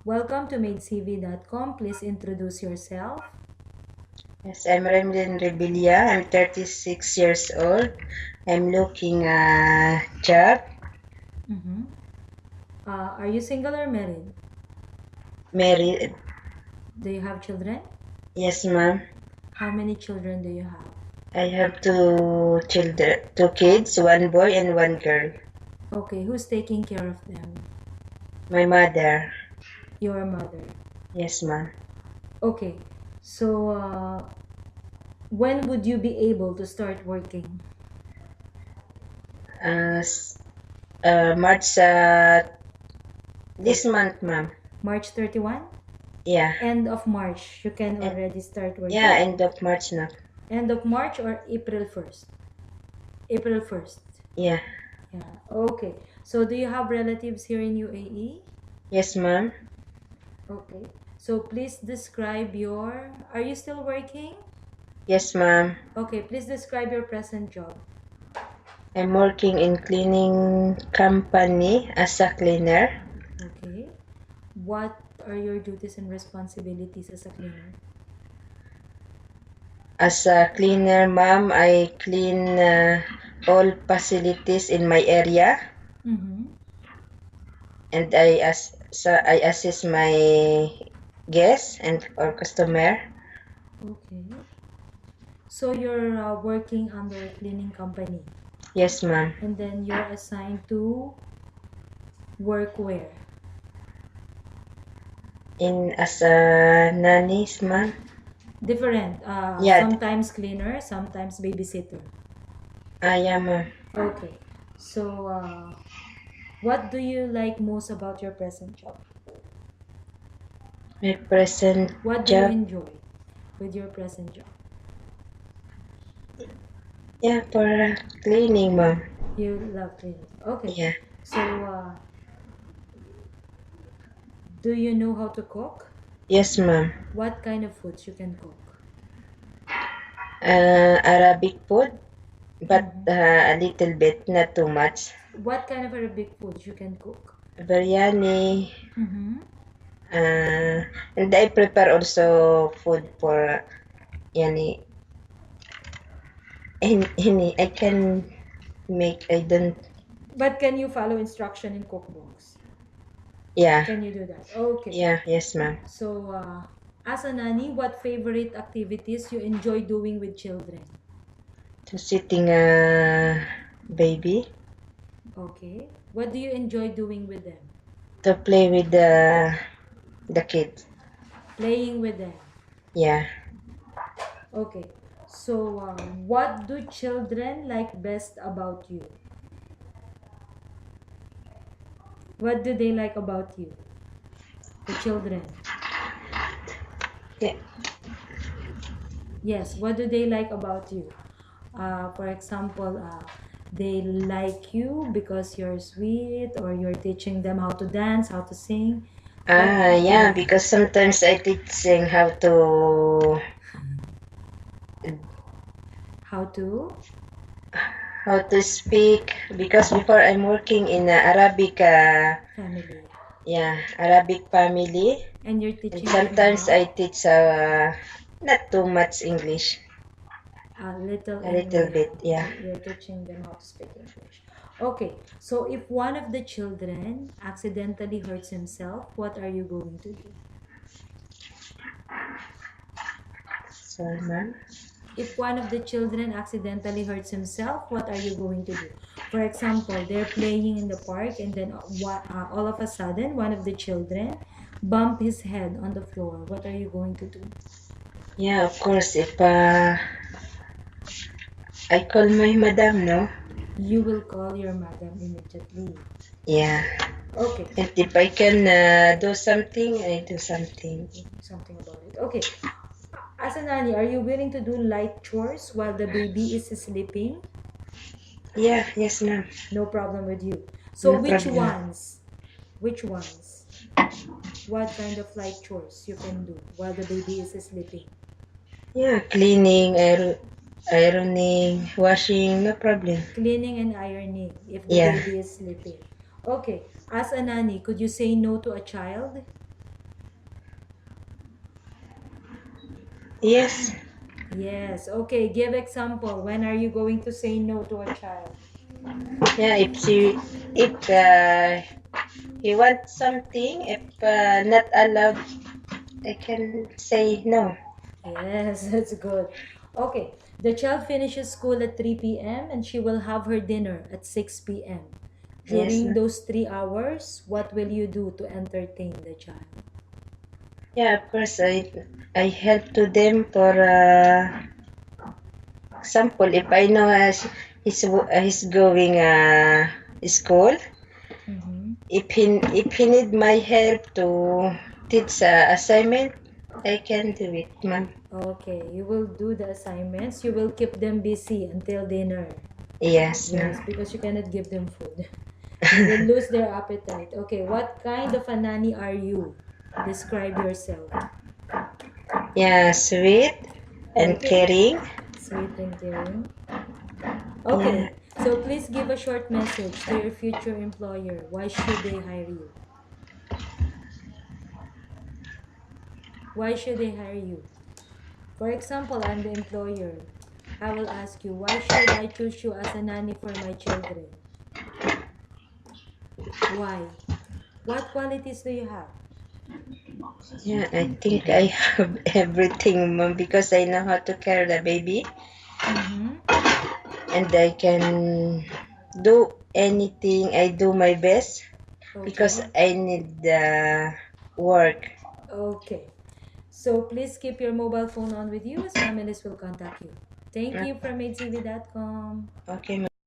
Welcome to madecv.com. Please introduce yourself. Yes, I'm Remlin Rebilla. I'm 36 years old. I'm looking a job. Mm-hmm. Are you single or married? Married. Do you have children? Yes, ma'am. How many children do you have? I have two kids, one boy and one girl. Okay, who's taking care of them? My mother. Your mother. Yes, ma'am. Okay, so when would you be able to start working? Uh, March this month, ma'am. March 31? Yeah. End of March, you can Eh, already start Yeah, working? end of March now. End of March or April 1st? April 1st. Yeah. Yeah, okay. So do you have relatives here in UAE? Yes, ma'am. Okay. So please describe your. Are you still working? Yes, ma'am. Okay, please describe your present job. I'm working in cleaning company as a cleaner. Okay. What are your duties and responsibilities as a cleaner? As a cleaner, ma'am, I clean all facilities in my area, Mm-hmm. and I assist my guests and or customer. Okay. So you're working under a cleaning company, Yes, ma'am. and then you're assigned to work where? In as a nannies, ma'am. Different. Yeah, Sometimes cleaner, sometimes babysitter. yeah, ma'am. Okay. So what do you like most about your present job? My present What do you job. enjoy with your present job? Yeah, for cleaning, ma'am. You love cleaning. Okay. Yeah. So, do you know how to cook? Yes, ma'am. What kind of foods you can cook? Arabic food, but Mm-hmm. a little bit, not too much. What kind of Arabic foods you can cook? Biryani. Mm-hmm. And I prepare also food for yani any I can make I don't But can you follow instruction in cookbooks? yeah Can you do that? Okay. yes ma'am. So, as a nanny, what favorite activities you enjoy doing with children? To sitting a baby Okay. What do you enjoy doing with them? to play with the kids. Playing with them. Yeah. Okay. So, what do children like best about you? What do they like about you? The children. Yeah. Yes, what do they like about you? For example, they like you because you're sweet or you're teaching them how to dance, how to sing. What? Yeah, Yeah. because sometimes I teaching How to? how to speak because before I'm working in Arabic Family. yeah Arabic family. And you're And teaching them sometimes how? I teach not too much English, A little a little English. bit, yeah. You're teaching them how to speak English. Okay, so if one of the children accidentally hurts himself, what are you going to do? Sorry, ma'am. If one of the children accidentally hurts himself, what are you going to do? For example, they're playing in the park and then all of a sudden, one of the children bump his head on the floor. What are you going to do? Yeah, of course. If I call my madam, no. You will call your madam immediately. Yeah. Okay, And if I can do something, I do something. something about it. Okay, as a nanny, are you willing to do light chores while the baby is sleeping? Yeah, yes, ma'am. No problem with you. So No which problem. ones? Which ones? What kind of light chores you can do while the baby is sleeping? Yeah, cleaning, ironing, washing, no problem. Cleaning and ironing if the Yeah. baby is sleeping. Okay, as a nanny, could you say no to a child? Yes. Yes. Okay, give example. When are you going to say no to a child? Yeah, if he wants something, if not allowed, I can say no. Yes, that's good. Okay, the child finishes school at 3 p.m. and she will have her dinner at 6 p.m. Yes. During those 3 hours, what will you do to entertain the child? Yeah, of course. I help to them for example. If I know he's going school, Mm-hmm. if he need my help to teach assignment, I can do it, ma'am. Okay, you will do the assignments. You will keep them busy until dinner. Yes, Yes, ma'am. because you cannot give them food. They will lose their appetite. Okay, what kind of a nanny are you? Describe yourself. Yeah, sweet and Okay, caring. sweet and caring. Yeah. Okay, so please give a short message to your future employer. Why should they hire you? Why should they hire you? For example, I'm the employer. I will ask you, why should I choose you as a nanny for my children? Why? What qualities do you have? Yeah, I think I have everything, ma'am, because I know how to carry the baby Mm-hmm. and I can do anything. I do my best because Okay. I need the work. Okay. So please keep your mobile phone on with you as families will contact you. Thank you from ATV.com. Okay,